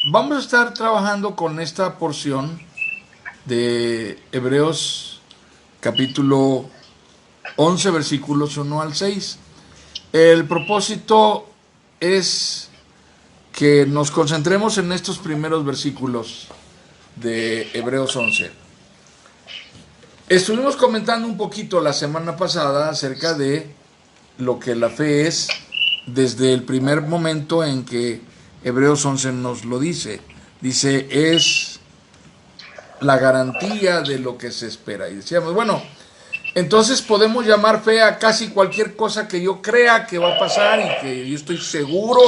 Vamos a estar trabajando con esta porción de Hebreos capítulo 11 versículos 1 al 6. El propósito es que nos concentremos en estos primeros versículos de Hebreos 11. Estuvimos comentando un poquito la semana pasada acerca de lo que la fe es desde el primer momento en que Hebreos 11 nos lo dice. Dice, es la garantía de lo que se espera. Y decíamos, bueno, entonces podemos llamar fe a casi cualquier cosa que yo crea que va a pasar y que yo estoy seguro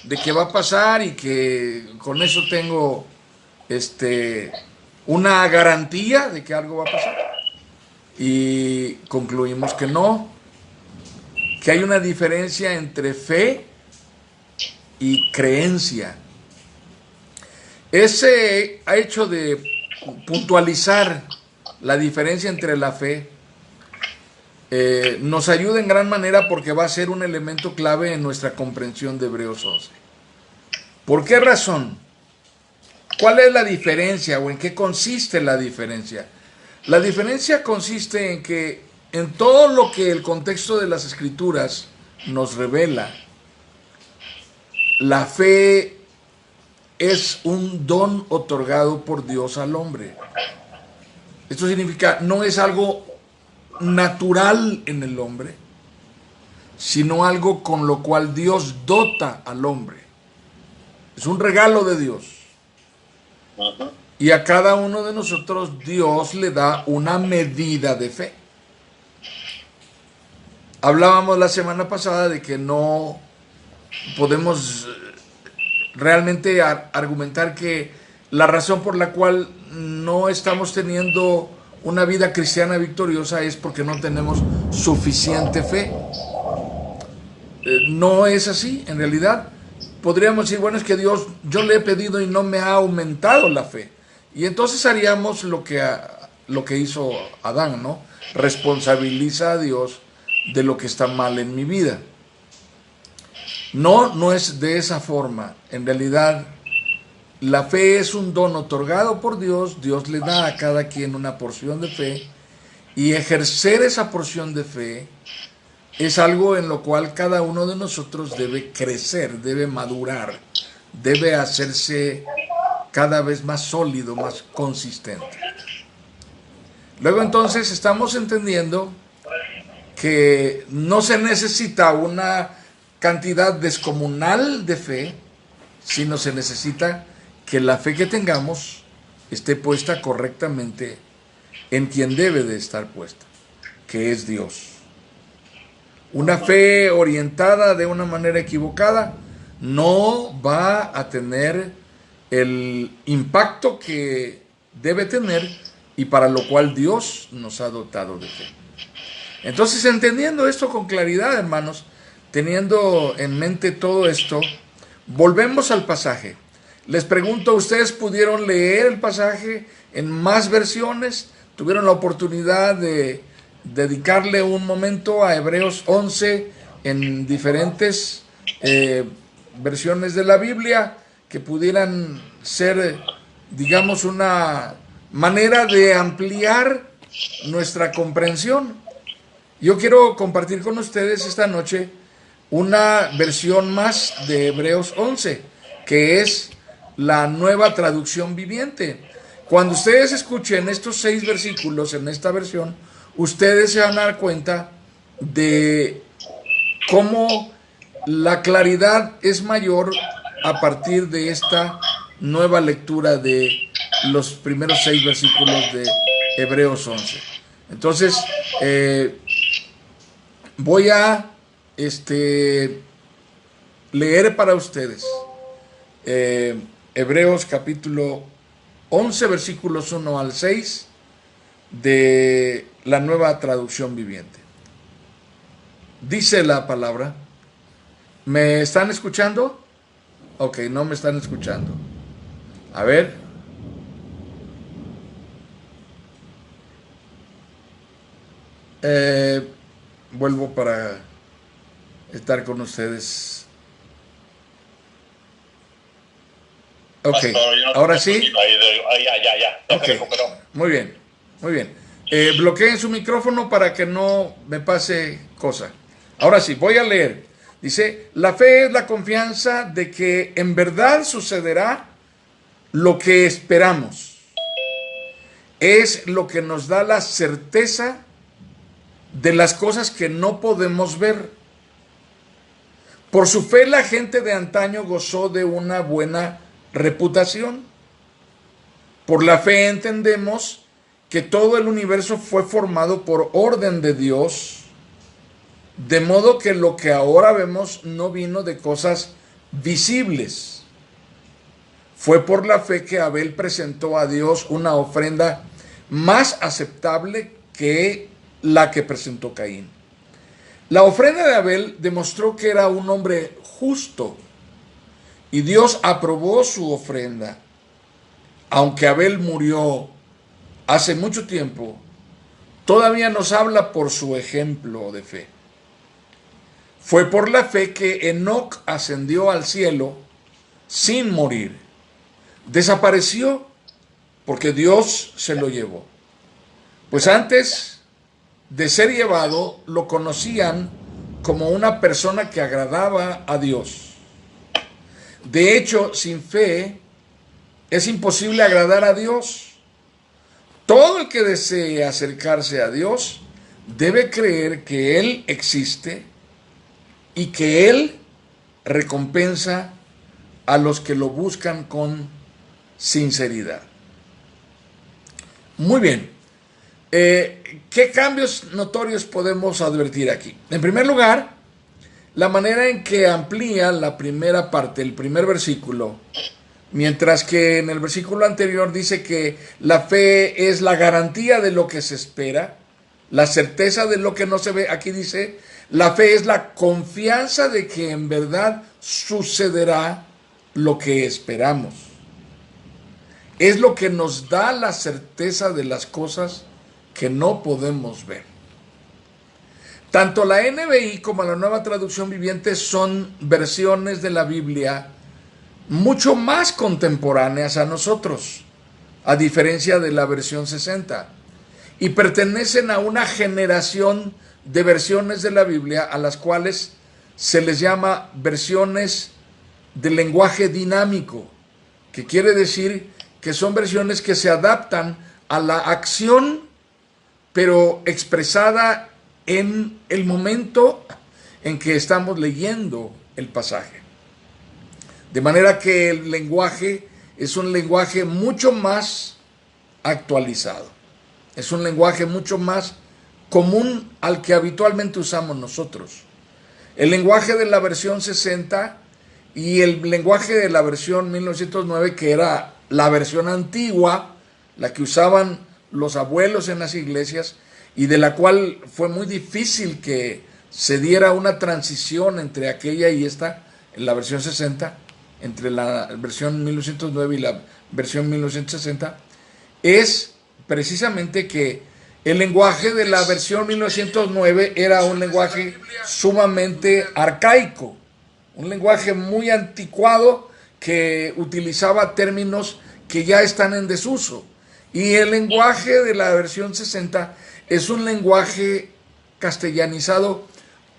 de que va a pasar y que con eso tengo una garantía de que algo va a pasar. Y concluimos que no, que hay una diferencia entre fe y creencia. Ese hecho de puntualizar la diferencia entre la fe nos ayuda en gran manera porque va a ser un elemento clave en nuestra comprensión de Hebreos 11. ¿Por qué razón? ¿Cuál es la diferencia o en qué consiste la diferencia? La diferencia consiste en que en todo lo que el contexto de las escrituras nos revela, la fe es un don otorgado por Dios al hombre. Esto significa, no es algo natural en el hombre, sino algo con lo cual Dios dota al hombre. Es un regalo de Dios. Y a cada uno de nosotros Dios le da una medida de fe. Hablábamos la semana pasada de que no podemos realmente argumentar que la razón por la cual no estamos teniendo una vida cristiana victoriosa es porque no tenemos suficiente fe. No es así, en realidad. Podríamos decir, bueno, es que Dios, yo le he pedido y no me ha aumentado la fe. Y entonces haríamos lo que hizo Adán, ¿no? Responsabiliza a Dios de lo que está mal en mi vida. No, no es de esa forma. En realidad, la fe es un don otorgado por Dios. Dios le da a cada quien una porción de fe. Y ejercer esa porción de fe es algo en lo cual cada uno de nosotros debe crecer, debe madurar, debe hacerse cada vez más sólido, más consistente. Luego entonces estamos entendiendo que no se necesita una cantidad descomunal de fe, sino se necesita que la fe que tengamos esté puesta correctamente en quien debe de estar puesta, que es Dios. Una fe orientada de una manera equivocada no va a tener el impacto que debe tener y para lo cual Dios nos ha dotado de fe. Entonces, entendiendo esto con claridad, hermanos, teniendo en mente todo esto, volvemos al pasaje. Les pregunto, ¿ustedes pudieron leer el pasaje en más versiones? ¿Tuvieron la oportunidad de dedicarle un momento a Hebreos 11 en diferentes versiones de la Biblia que pudieran ser, digamos, una manera de ampliar nuestra comprensión? Yo quiero compartir con ustedes esta noche una versión más de Hebreos 11, que es la nueva traducción viviente. Cuando ustedes escuchen estos 6 versículos en esta versión, ustedes se van a dar cuenta de cómo la claridad es mayor a partir de esta nueva lectura de los primeros 6 versículos de Hebreos 11. Entonces, voy a leer para ustedes Hebreos capítulo 11 versículos 1 al 6 de la nueva traducción viviente. Dice la palabra. ¿Me están escuchando? Ok, no me están escuchando. A ver. Vuelvo para estar con ustedes. Ok. Ok, pastor. Yo no ahora sé sí. Ya Ok, se recuperó. muy bien, muy bien. Bloqueen su micrófono para que no me pase cosa. Ahora sí, voy a leer. Dice, la fe es la confianza de que en verdad sucederá lo que esperamos. Es lo que nos da la certeza de las cosas que no podemos ver. Por su fe la gente de antaño gozó de una buena reputación. Por la fe entendemos que todo el universo fue formado por orden de Dios, de modo que lo que ahora vemos no vino de cosas visibles. Fue por la fe que Abel presentó a Dios una ofrenda más aceptable que la que presentó Caín. La ofrenda de Abel demostró que era un hombre justo y Dios aprobó su ofrenda. Aunque Abel murió hace mucho tiempo, todavía nos habla por su ejemplo de fe. Fue por la fe que Enoc ascendió al cielo sin morir. Desapareció porque Dios se lo llevó. Pues antes de ser llevado, lo conocían como una persona que agradaba a Dios. De hecho, sin fe es imposible agradar a Dios. Todo el que desee acercarse a Dios debe creer que Él existe y que Él recompensa a los que lo buscan con sinceridad. Muy bien. ¿Qué cambios notorios podemos advertir aquí? En primer lugar, la manera en que amplía la primera parte, el primer versículo, mientras que en el versículo anterior dice que la fe es la garantía de lo que se espera, la certeza de lo que no se ve. Aquí dice, la fe es la confianza de que en verdad sucederá lo que esperamos. Es lo que nos da la certeza de las cosas que no podemos ver. Tanto la NBI como la Nueva Traducción Viviente son versiones de la Biblia mucho más contemporáneas a nosotros, a diferencia de la versión 60, y pertenecen a una generación de versiones de la Biblia a las cuales se les llama versiones de lenguaje dinámico, que quiere decir que son versiones que se adaptan a la acción, pero expresada en el momento en que estamos leyendo el pasaje. De manera que el lenguaje es un lenguaje mucho más actualizado. Es un lenguaje mucho más común al que habitualmente usamos nosotros. El lenguaje de la versión 60 y el lenguaje de la versión 1909, que era la versión antigua, la que usaban los abuelos en las iglesias, y de la cual fue muy difícil que se diera una transición entre aquella y esta, en la versión 60, entre la versión 1909 y la versión 1960, es precisamente que el lenguaje de la versión 1909 era un lenguaje sumamente arcaico, un lenguaje muy anticuado que utilizaba términos que ya están en desuso. Y el lenguaje de la versión 60 es un lenguaje castellanizado,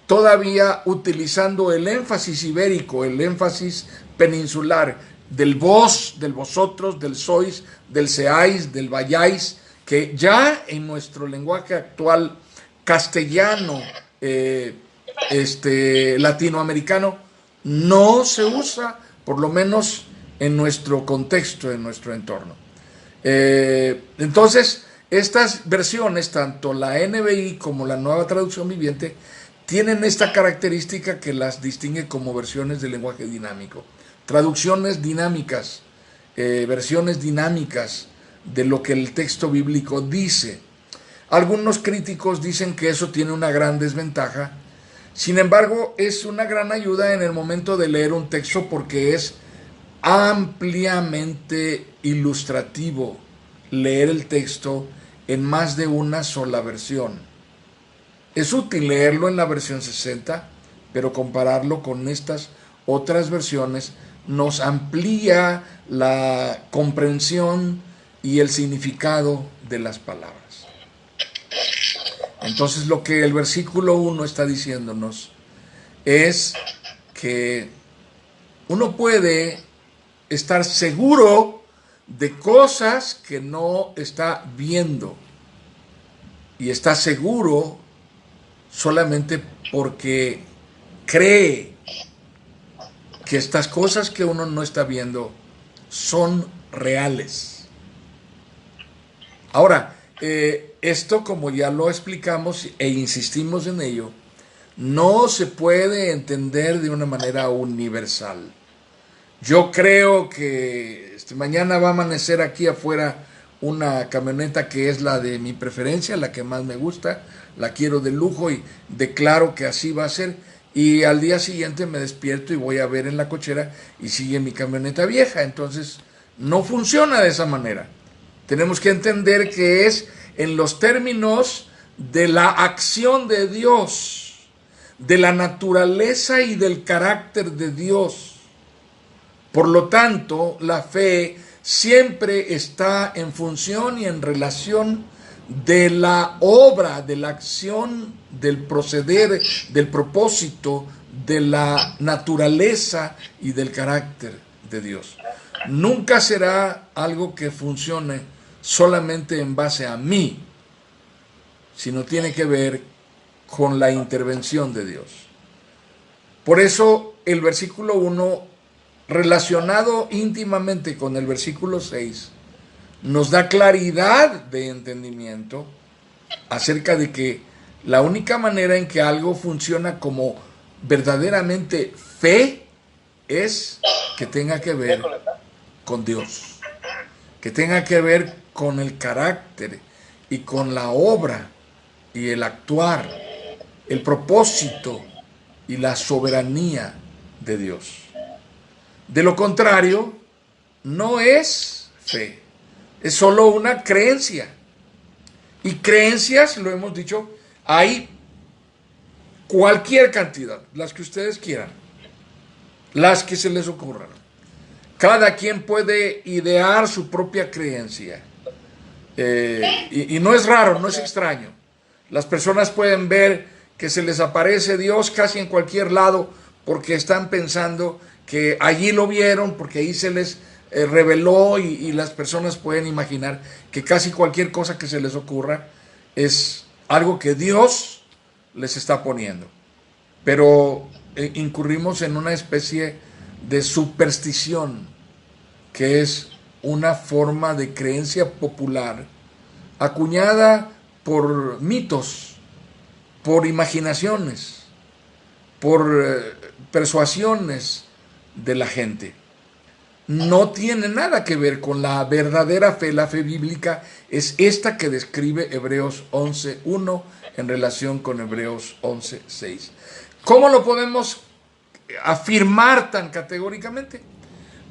todavía utilizando el énfasis ibérico, el énfasis peninsular, del vos, del vosotros, del sois, del seáis, del vayáis, que ya en nuestro lenguaje actual castellano, latinoamericano, no se usa, por lo menos en nuestro contexto, en nuestro entorno. Entonces, estas versiones, tanto la NBI como la Nueva Traducción Viviente, tienen esta característica que las distingue como versiones de lenguaje dinámico. Traducciones dinámicas, versiones dinámicas de lo que el texto bíblico dice. Algunos críticos dicen que eso tiene una gran desventaja. Sin embargo, es una gran ayuda en el momento de leer un texto porque es ampliamente ilustrativo leer el texto en más de una sola versión. Es útil leerlo en la versión 60, pero compararlo con estas otras versiones nos amplía la comprensión y el significado de las palabras. Entonces lo que el versículo 1 está diciéndonos es que uno puede estar seguro de cosas que no está viendo, y está seguro solamente porque cree que estas cosas que uno no está viendo son reales. Ahora, esto, como ya lo explicamos e insistimos en ello, no se puede entender de una manera universal. Yo creo que mañana va a amanecer aquí afuera una camioneta que es la de mi preferencia, la que más me gusta, la quiero de lujo y declaro que así va a ser. Y al día siguiente me despierto y voy a ver en la cochera y sigue mi camioneta vieja. Entonces no funciona de esa manera. Tenemos que entender que es en los términos de la acción de Dios, de la naturaleza y del carácter de Dios. Por lo tanto, la fe siempre está en función y en relación de la obra, de la acción, del proceder, del propósito, de la naturaleza y del carácter de Dios. Nunca será algo que funcione solamente en base a mí, sino tiene que ver con la intervención de Dios. Por eso el versículo 1, relacionado íntimamente con el versículo 6, nos da claridad de entendimiento acerca de que la única manera en que algo funciona como verdaderamente fe es que tenga que ver con Dios, que tenga que ver con el carácter y con la obra y el actuar, el propósito y la soberanía de Dios. De lo contrario, no es fe, es solo una creencia. Y creencias, lo hemos dicho, hay cualquier cantidad, las que ustedes quieran, las que se les ocurran. Cada quien puede idear su propia creencia. Y no es raro, no es extraño. Las personas pueden ver que se les aparece Dios casi en cualquier lado porque están pensando que allí lo vieron, porque ahí se les reveló, y las personas pueden imaginar que casi cualquier cosa que se les ocurra es algo que Dios les está poniendo. Pero incurrimos en una especie de superstición, que es una forma de creencia popular acuñada por mitos, por imaginaciones, por persuasiones de la gente. No tiene nada que ver con la verdadera fe. La fe bíblica es esta que describe Hebreos 11:1 en relación con Hebreos 11:6. ¿Cómo lo podemos afirmar tan categóricamente?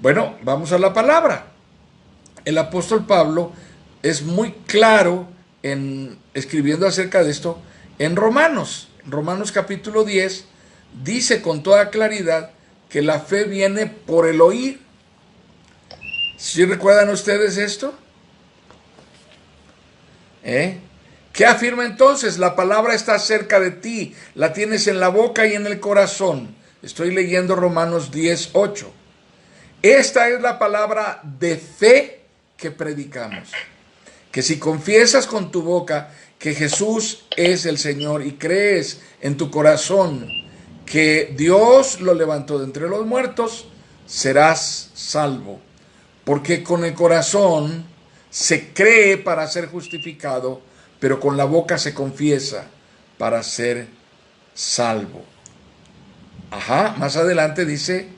Bueno, vamos a la palabra. El apóstol Pablo es muy claro en escribiendo acerca de esto en Romanos. Romanos capítulo 10 dice con toda claridad que la fe viene por el oír. ¿Sí recuerdan ustedes esto? ¿Qué afirma entonces? La palabra está cerca de ti, la tienes en la boca y en el corazón. Estoy leyendo Romanos 10:8. Esta es la palabra de fe que predicamos. Que si confiesas con tu boca que Jesús es el Señor y crees en tu corazón que Dios lo levantó de entre los muertos, serás salvo. Porque con el corazón se cree para ser justificado, pero con la boca se confiesa para ser salvo. Más adelante dice: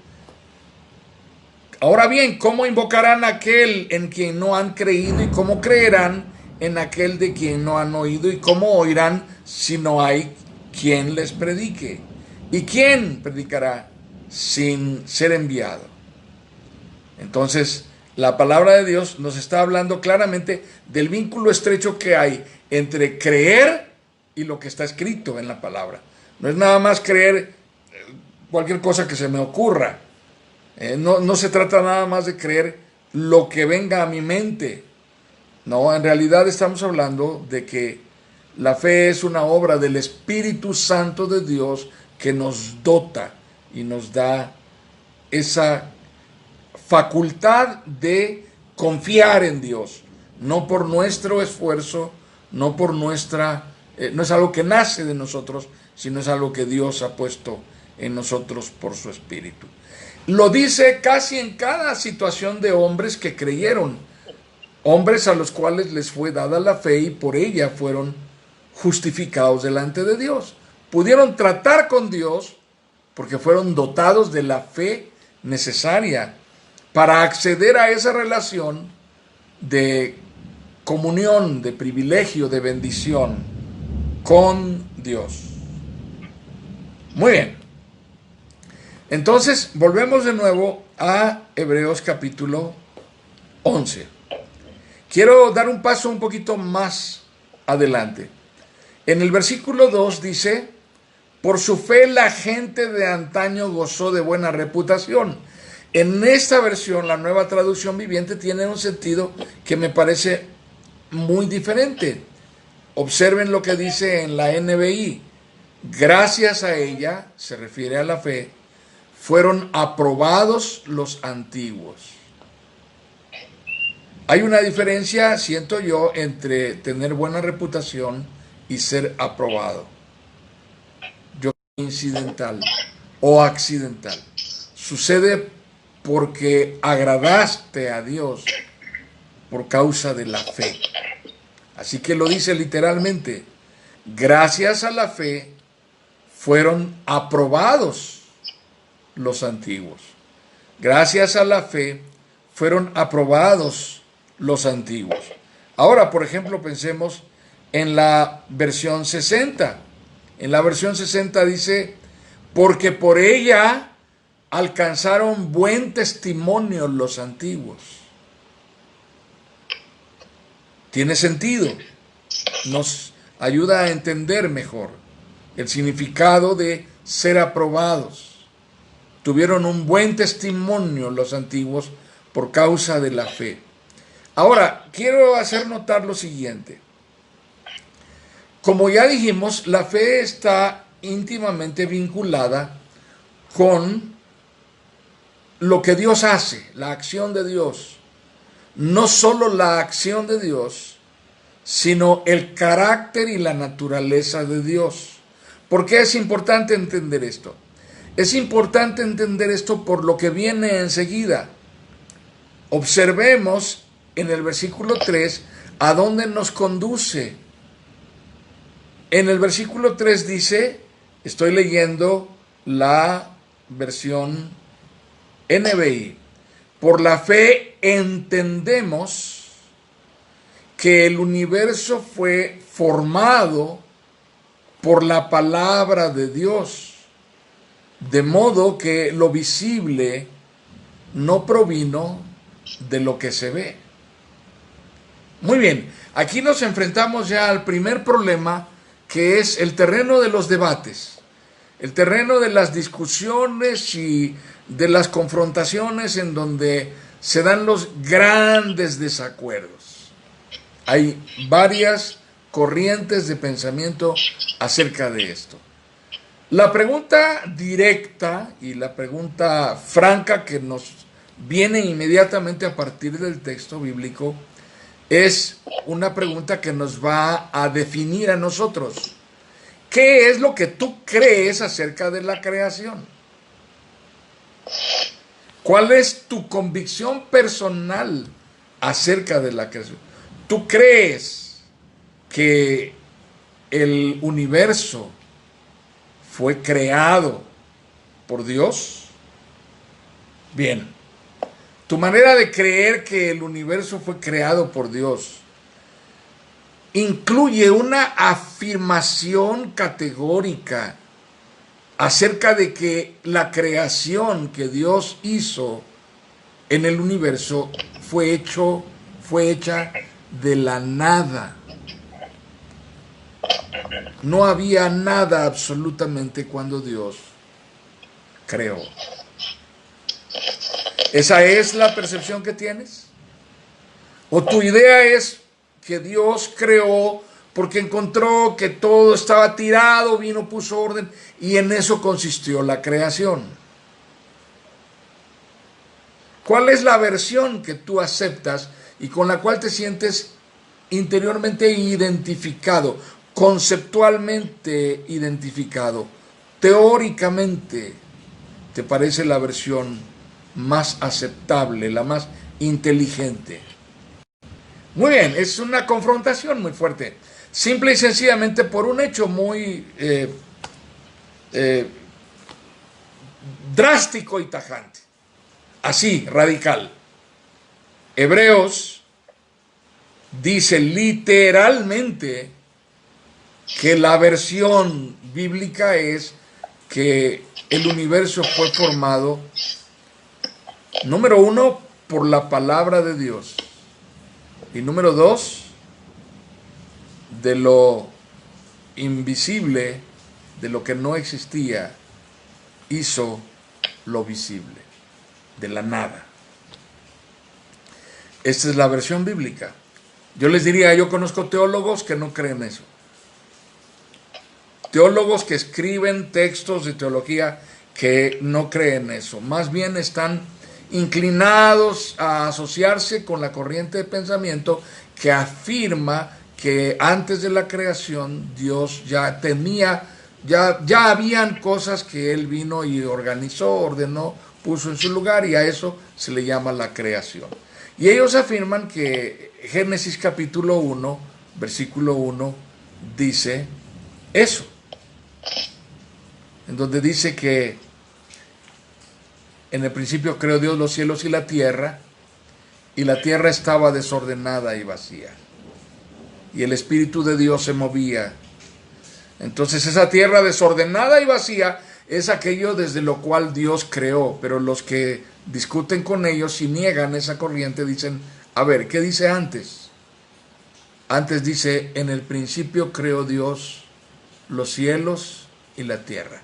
ahora bien, ¿cómo invocarán a aquel en quien no han creído? ¿Y cómo creerán en aquel de quien no han oído? ¿Y cómo oirán si no hay quien les predique? ¿Y quién predicará sin ser enviado? Entonces, la palabra de Dios nos está hablando claramente del vínculo estrecho que hay entre creer y lo que está escrito en la palabra. No es nada más creer cualquier cosa que se me ocurra. No se trata nada más de creer lo que venga a mi mente. No, en realidad estamos hablando de que la fe es una obra del Espíritu Santo de Dios que nos dota y nos da esa facultad de confiar en Dios, no por nuestro esfuerzo, no por no es algo que nace de nosotros, sino es algo que Dios ha puesto en nosotros por su Espíritu. Lo dice casi en cada situación de hombres que creyeron, hombres a los cuales les fue dada la fe y por ella fueron justificados delante de Dios. Pudieron tratar con Dios porque fueron dotados de la fe necesaria para acceder a esa relación de comunión, de privilegio, de bendición con Dios. Muy bien. Entonces, volvemos de nuevo a Hebreos capítulo 11. Quiero dar un paso un poquito más adelante. En el versículo 2 dice: por su fe la gente de antaño gozó de buena reputación. En esta versión, la Nueva Traducción Viviente tiene un sentido que me parece muy diferente. Observen lo que dice en la NBI. Gracias a ella, se refiere a la fe, fueron aprobados los antiguos. Hay una diferencia, siento yo, entre tener buena reputación y ser aprobado. Yo incidental o accidental. Sucede porque agradaste a Dios por causa de la fe. Así que lo dice literalmente. Gracias a la fe fueron aprobados los antiguos. Gracias a la fe fueron aprobados los antiguos. Ahora, por ejemplo, pensemos en la versión 60. En la versión 60 dice: porque por ella alcanzaron buen testimonio los antiguos. Tiene sentido. Nos ayuda a entender mejor el significado de ser aprobados. Tuvieron un buen testimonio los antiguos por causa de la fe. Ahora, quiero hacer notar lo siguiente. Como ya dijimos, la fe está íntimamente vinculada con lo que Dios hace, la acción de Dios. No solo la acción de Dios, sino el carácter y la naturaleza de Dios. ¿Por qué es importante entender esto? Es importante entender esto por lo que viene enseguida. Observemos en el versículo 3 a dónde nos conduce. En el versículo 3 dice, estoy leyendo la versión NBI, por la fe entendemos que el universo fue formado por la palabra de Dios, de modo que lo visible no provino de lo que se ve. Muy bien, aquí nos enfrentamos ya al primer problema, que es el terreno de los debates, el terreno de las discusiones y de las confrontaciones en donde se dan los grandes desacuerdos. Hay varias corrientes de pensamiento acerca de esto. La pregunta directa y la pregunta franca que nos viene inmediatamente a partir del texto bíblico es una pregunta que nos va a definir a nosotros. ¿Qué es lo que tú crees acerca de la creación? ¿Cuál es tu convicción personal acerca de la creación? ¿Tú crees que el universo fue creado por Dios? Bien, tu manera de creer que el universo fue creado por Dios incluye una afirmación categórica acerca de que la creación que Dios hizo en el universo fue hecha de la nada. No había nada absolutamente cuando Dios creó. ¿Esa es la percepción que tienes? ¿O tu idea es que Dios creó porque encontró que todo estaba tirado, vino, puso orden y en eso consistió la creación? ¿Cuál es la versión que tú aceptas y con la cual te sientes interiormente identificado, conceptualmente identificado? Teóricamente, ¿te parece la versión más aceptable, la más inteligente? Muy bien, es una confrontación muy fuerte. Simple y sencillamente por un hecho muy drástico y tajante. Así, radical. Hebreos dice literalmente que la versión bíblica es que el universo fue formado, número uno, por la palabra de Dios. Y número dos, de lo invisible, de lo que no existía, hizo lo visible, de la nada. Esta es la versión bíblica. Yo les diría, yo conozco teólogos que no creen eso. Teólogos que escriben textos de teología que no creen eso. Más bien están inclinados a asociarse con la corriente de pensamiento que afirma que antes de la creación Dios ya tenía, ya habían cosas que Él vino y organizó, ordenó, puso en su lugar, y a eso se le llama la creación. Y ellos afirman que Génesis capítulo 1, versículo 1, dice eso, en donde dice que en el principio creó Dios los cielos y la tierra estaba desordenada y vacía, y el Espíritu de Dios se movía. Entonces esa tierra desordenada y vacía es aquello desde lo cual Dios creó, pero los que discuten con ellos y niegan esa corriente dicen, a ver, ¿qué dice antes? Antes dice, en el principio creó Dios los cielos y la tierra.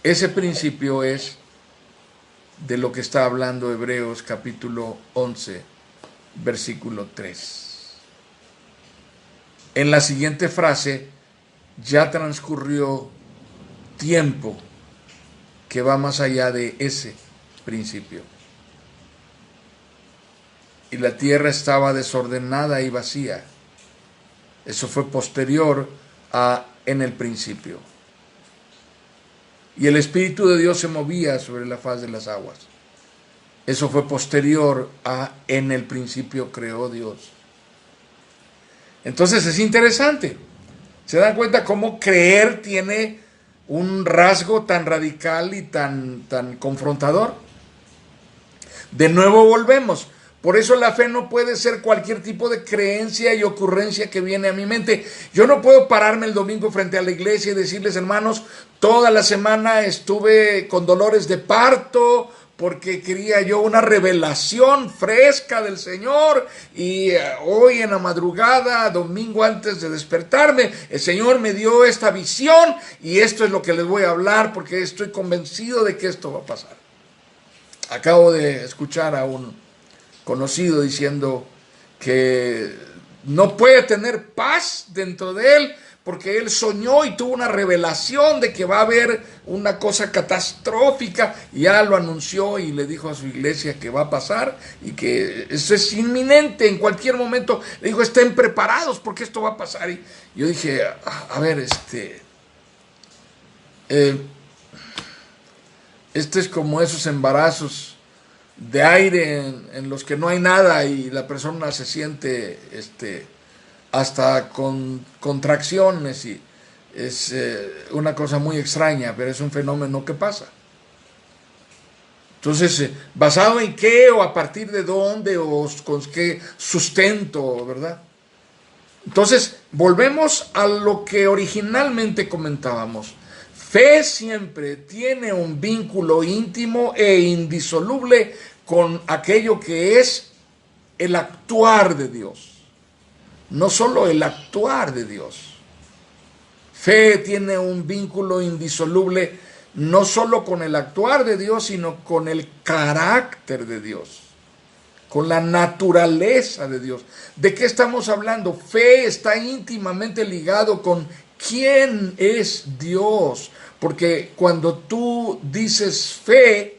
Ese principio es de lo que está hablando Hebreos capítulo 11, versículo 3. En la siguiente frase, ya transcurrió tiempo que va más allá de ese principio. Y la tierra estaba desordenada y vacía. Eso fue posterior a en el principio. Y el Espíritu de Dios se movía sobre la faz de las aguas. Eso fue posterior a en el principio creó Dios. Entonces es interesante. ¿Se dan cuenta cómo creer tiene un rasgo tan radical y tan confrontador? De nuevo volvemos. Por eso la fe no puede ser cualquier tipo de creencia y ocurrencia que viene a mi mente. Yo no puedo pararme el domingo frente a la iglesia y decirles, hermanos, toda la semana estuve con dolores de parto porque quería yo una revelación fresca del Señor, y hoy en la madrugada, domingo antes de despertarme, el Señor me dio esta visión y esto es lo que les voy a hablar porque estoy convencido de que esto va a pasar. Acabo de escuchar a un conocido diciendo que no puede tener paz dentro de él porque él soñó y tuvo una revelación de que va a haber una cosa catastrófica, y ya lo anunció y le dijo a su iglesia que va a pasar y que eso es inminente en cualquier momento. Le dijo, estén preparados porque esto va a pasar. Y yo dije, a ver, este es como esos embarazos de aire en los que no hay nada y la persona se siente hasta con contracciones, y es una cosa muy extraña, pero es un fenómeno que pasa. Entonces, ¿basado en qué o a partir de dónde o con qué sustento, verdad? Entonces, volvemos a lo que originalmente comentábamos. Fe siempre tiene un vínculo íntimo e indisoluble con aquello que es el actuar de Dios. No solo el actuar de Dios. Fe tiene un vínculo indisoluble no solo con el actuar de Dios, sino con el carácter de Dios, con la naturaleza de Dios. ¿De qué estamos hablando? Fe está íntimamente ligado con quién es Dios, porque cuando tú dices fe,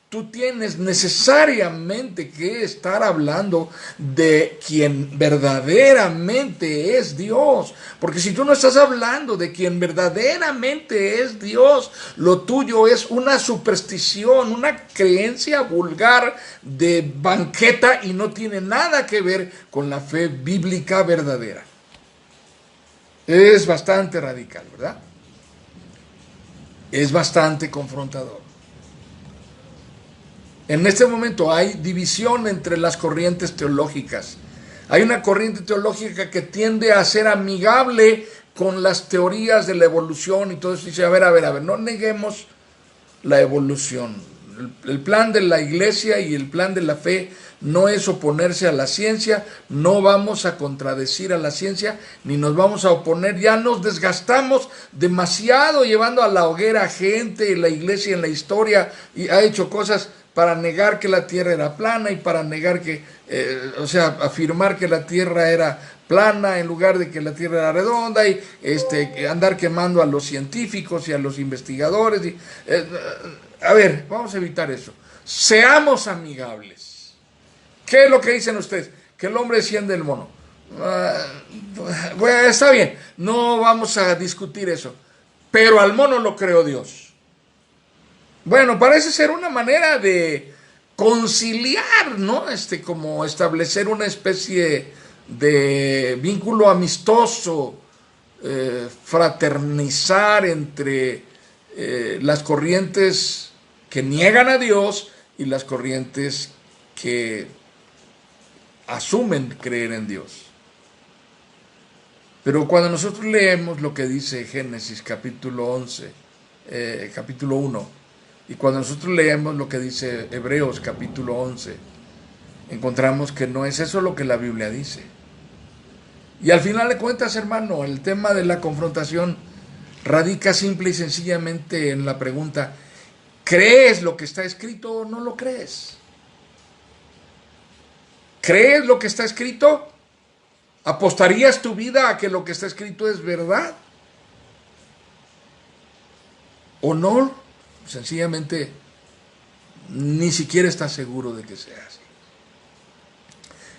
tú tienes necesariamente que estar hablando de quien verdaderamente es Dios. Porque si tú no estás hablando de quien verdaderamente es Dios, lo tuyo es una superstición, una creencia vulgar de banqueta y no tiene nada que ver con la fe bíblica verdadera. Es bastante radical, ¿verdad? Es bastante confrontador. En este momento hay división entre las corrientes teológicas. Hay una corriente teológica que tiende a ser amigable con las teorías de la evolución y todo eso. Dice, a ver, no neguemos la evolución. El plan de la iglesia y el plan de la fe no es oponerse a la ciencia, no vamos a contradecir a la ciencia, ni nos vamos a oponer. Ya nos desgastamos demasiado llevando a la hoguera gente, la iglesia en la historia y ha hecho cosas para negar que la tierra era plana y para negar que, afirmar que la tierra era plana en lugar de que la tierra era redonda y andar quemando a los científicos y a los investigadores. Vamos a evitar eso. Seamos amigables. ¿Qué es lo que dicen ustedes? Que el hombre desciende del mono. Bueno, está bien, no vamos a discutir eso. Pero al mono lo creó Dios. Bueno, parece ser una manera de conciliar, ¿no? Como establecer una especie de vínculo amistoso, fraternizar entre las corrientes que niegan a Dios y las corrientes que asumen creer en Dios. Pero cuando nosotros leemos lo que dice Génesis capítulo 1, y cuando nosotros leemos lo que dice Hebreos capítulo 11, encontramos que no es eso lo que la Biblia dice. Y al final de cuentas, hermano, el tema de la confrontación radica simple y sencillamente en la pregunta, ¿crees lo que está escrito o no lo crees? ¿Crees lo que está escrito? ¿Apostarías tu vida a que lo que está escrito es verdad? ¿O no? Sencillamente ni siquiera estás seguro de que sea así.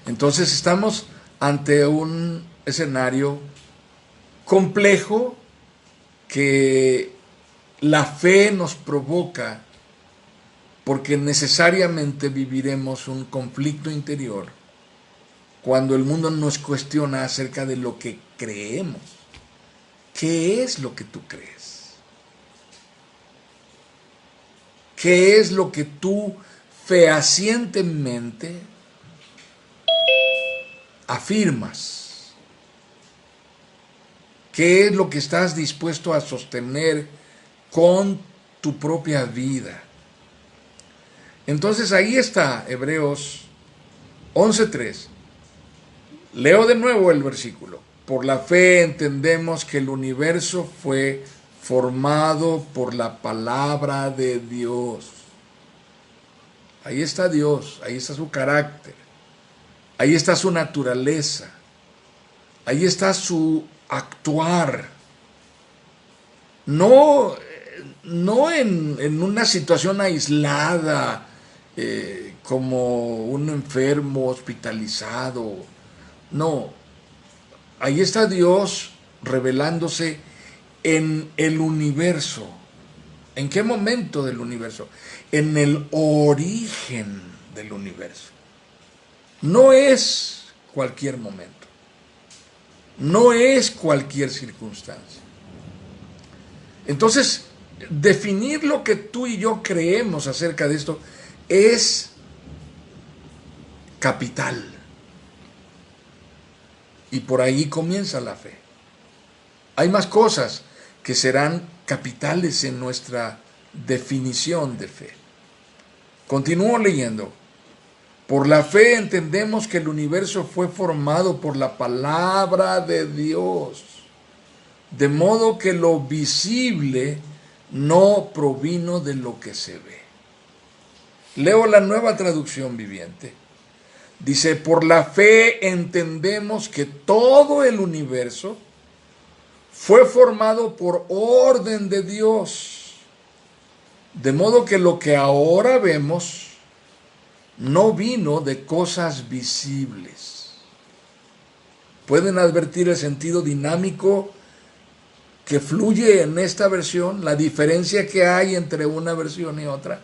Entonces estamos ante un escenario complejo que la fe nos provoca porque necesariamente viviremos un conflicto interior cuando el mundo nos cuestiona acerca de lo que creemos. ¿Qué es lo que tú crees? ¿Qué es lo que tú fehacientemente afirmas? ¿Qué es lo que estás dispuesto a sostener con tu propia vida? Entonces ahí está Hebreos 11:3. Leo de nuevo el versículo. Por la fe entendemos que el universo fue formado por la palabra de Dios. Ahí está Dios, ahí está su carácter, ahí está su naturaleza, ahí está su actuar. No en una situación aislada, como un enfermo hospitalizado. No, ahí está Dios revelándose en el universo. ¿En qué momento del universo? En el origen del universo. No es cualquier momento. No es cualquier circunstancia. Entonces, definir lo que tú y yo creemos acerca de esto es capital. Y por ahí comienza la fe. Hay más cosas que serán capitales en nuestra definición de fe. Continúo leyendo. Por la fe entendemos que el universo fue formado por la palabra de Dios, de modo que lo visible no provino de lo que se ve. Leo la Nueva Traducción Viviente. Dice, por la fe entendemos que todo el universo fue formado por orden de Dios, de modo que lo que ahora vemos no vino de cosas visibles. ¿Pueden advertir el sentido dinámico que fluye en esta versión? La diferencia que hay entre una versión y otra.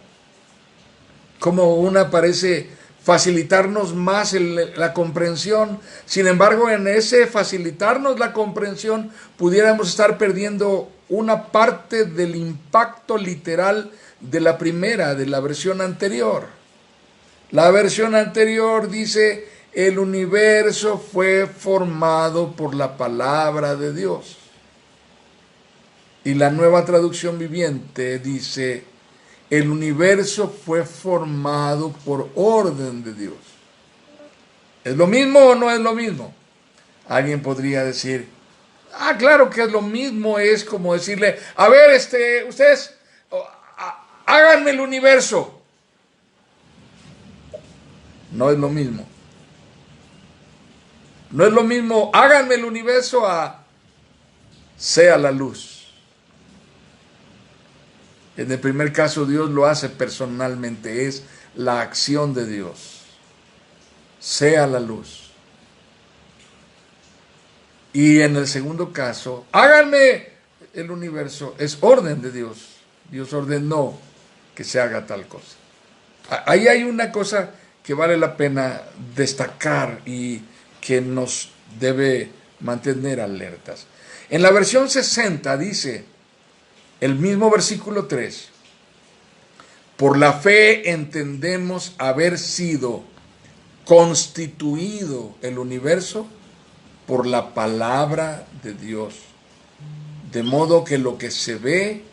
Como una parece facilitarnos más la comprensión. Sin embargo, en ese facilitarnos la comprensión, pudiéramos estar perdiendo una parte del impacto literal de la primera, de la versión anterior. La versión anterior dice, el universo fue formado por la palabra de Dios. Y la Nueva Traducción Viviente dice, el universo fue formado por orden de Dios. ¿Es lo mismo o no es lo mismo? Alguien podría decir, claro que es lo mismo. Es como decirle, a ver, ustedes, háganme el universo. No es lo mismo. No es lo mismo, háganme el universo a sea la luz. En el primer caso Dios lo hace personalmente, es la acción de Dios. Sea la luz. Y en el segundo caso, háganme el universo, es orden de Dios. Dios ordenó que se haga tal cosa. Ahí hay una cosa que vale la pena destacar y que nos debe mantener alertas. En la versión 60 dice, el mismo versículo 3, por la fe entendemos haber sido constituido el universo por la palabra de Dios, de modo que lo que se ve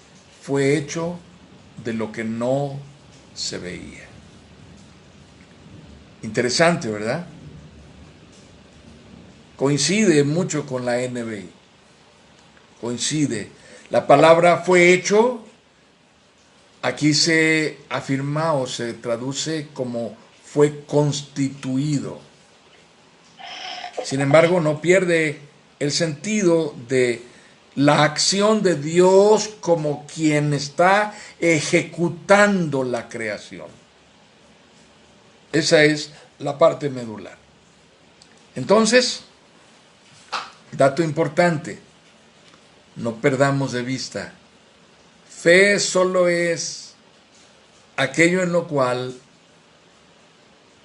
fue hecho de lo que no se veía. Interesante, ¿verdad? Coincide mucho con la NBI. Coincide. La palabra fue hecho, aquí se afirma o se traduce como fue constituido. Sin embargo, no pierde el sentido de la acción de Dios como quien está ejecutando la creación. Esa es la parte medular. Entonces, dato importante, no perdamos de vista, fe solo es aquello en lo cual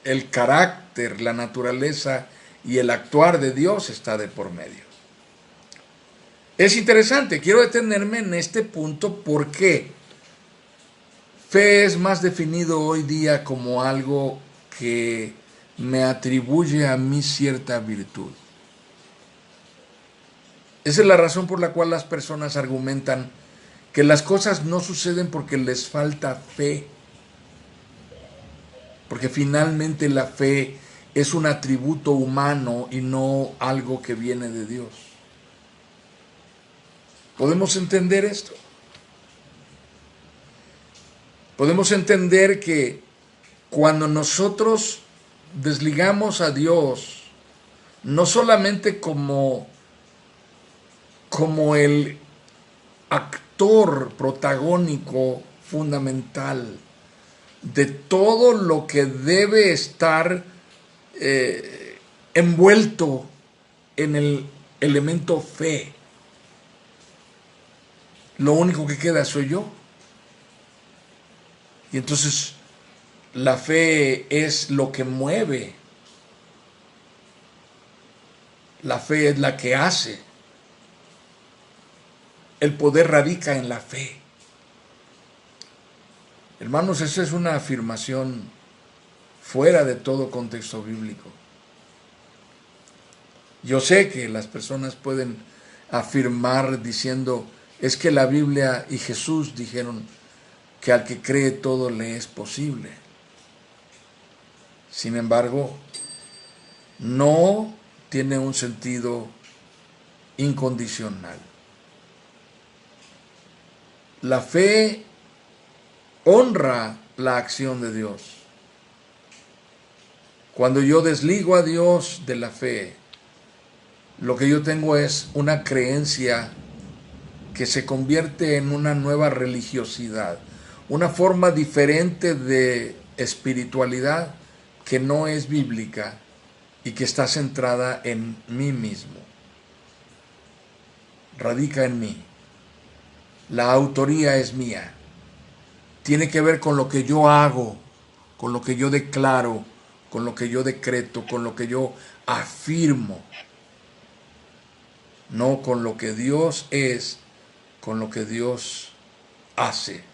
el carácter, la naturaleza y el actuar de Dios está de por medio. Es interesante, quiero detenerme en este punto porque fe es más definido hoy día como algo que me atribuye a mí cierta virtud. Esa es la razón por la cual las personas argumentan que las cosas no suceden porque les falta fe. Porque finalmente la fe es un atributo humano y no algo que viene de Dios. ¿Podemos entender esto? Podemos entender que cuando nosotros desligamos a Dios, no solamente como el actor protagónico fundamental de todo lo que debe estar envuelto en el elemento fe, lo único que queda soy yo. Y entonces la fe es lo que mueve, la fe es la que hace. El poder radica en la fe. Hermanos, esa es una afirmación fuera de todo contexto bíblico. Yo sé que las personas pueden afirmar diciendo, es que la Biblia y Jesús dijeron que al que cree todo le es posible. Sin embargo, no tiene un sentido incondicional. La fe honra la acción de Dios. Cuando yo desligo a Dios de la fe, lo que yo tengo es una creencia que se convierte en una nueva religiosidad, una forma diferente de espiritualidad que no es bíblica y que está centrada en mí mismo. Radica en mí. La autoría es mía. Tiene que ver con lo que yo hago, con lo que yo declaro, con lo que yo decreto, con lo que yo afirmo. No con lo que Dios es, con lo que Dios hace.